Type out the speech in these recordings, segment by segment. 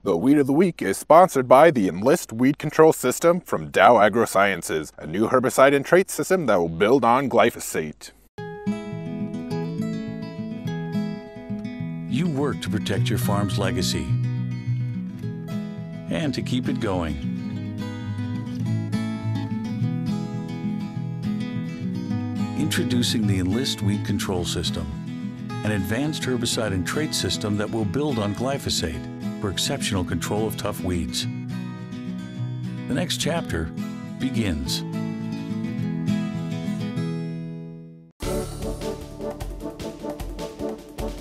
The Weed of the Week is sponsored by the Enlist Weed Control System from Dow AgroSciences, a new herbicide and trait system that will build on glyphosate. You work to protect your farm's legacy and to keep it going. Introducing the Enlist Weed Control System, an advanced herbicide and trait system that will build on glyphosate for exceptional control of tough weeds. The next chapter begins.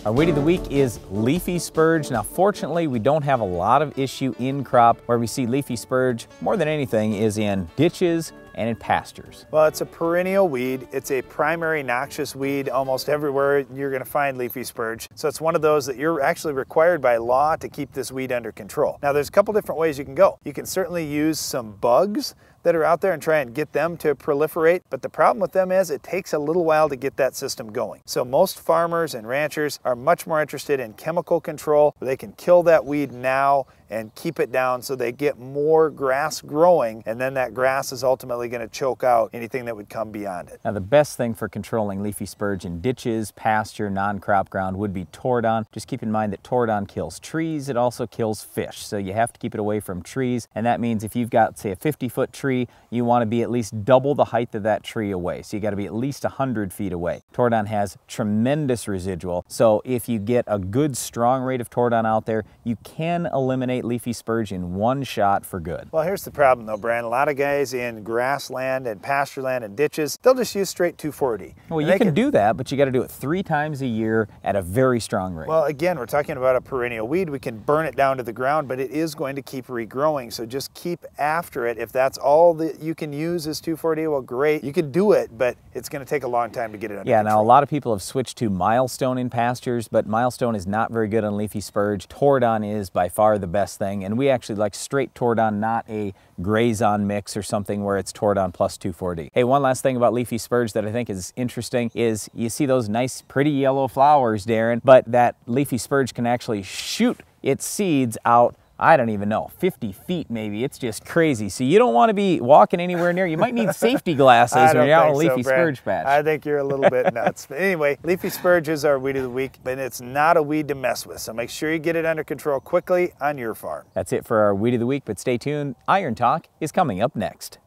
Our weed of the week is Leafy Spurge. Now fortunately we don't have a lot of issue in crop. Where we see Leafy Spurge more than anything is in ditches and in pastures. Well, it's a perennial weed. It's a primary noxious weed. Almost everywhere you're going to find leafy spurge. So it's one of those that you're actually required by law to keep this weed under control. Now there's a couple different ways you can go. You can certainly use some bugs that are out there and try and get them to proliferate, but the problem with them is it takes a little while to get that system going. So most farmers and ranchers are much more interested in chemical control, where they can kill that weed now and keep it down so they get more grass growing, and then that grass is ultimately going to choke out anything that would come beyond it. Now the best thing for controlling leafy spurge in ditches, pasture, non-crop ground would be Tordon. Just keep in mind that Tordon kills trees, it also kills fish, so you have to keep it away from trees, and that means if you've got, say, a 50-foot tree, you want to be at least double the height of that tree away, so you got to be at least 100 feet away. Tordon has tremendous residual, so if you get a good strong rate of Tordon out there, you can eliminate leafy spurge in one shot for good. Well, here's the problem though, Brian. A lot of guys in grassland and pasture land and ditches, they'll just use straight 2,4-D. Well, you can do that, but you got to do it 3 times a year at a very strong rate. Well, again, we're talking about a perennial weed. We can burn it down to the ground, but it is going to keep regrowing, so just keep after it. If that's all that you can use is 2,4-D, well, great. You can do it, but it's going to take a long time to get it under control. Now a lot of people have switched to Milestone in pastures, but Milestone is not very good on leafy spurge. Tordon is by far the best thing, and we actually like straight Tordon, not a Grazon mix or something where it's Tordon plus 2,4-D. Hey, one last thing about leafy spurge that I think is interesting is you see those nice pretty yellow flowers, Darren, but that leafy spurge can actually shoot its seeds out, I don't even know, 50 feet maybe. It's just crazy. So you don't want to be walking anywhere near. You might need safety glasses when you're out on a leafy spurge patch. I think you're a little bit nuts. But anyway, leafy spurge is our weed of the week, but it's not a weed to mess with. So make sure you get it under control quickly on your farm. That's it for our weed of the week, but stay tuned. Iron Talk is coming up next.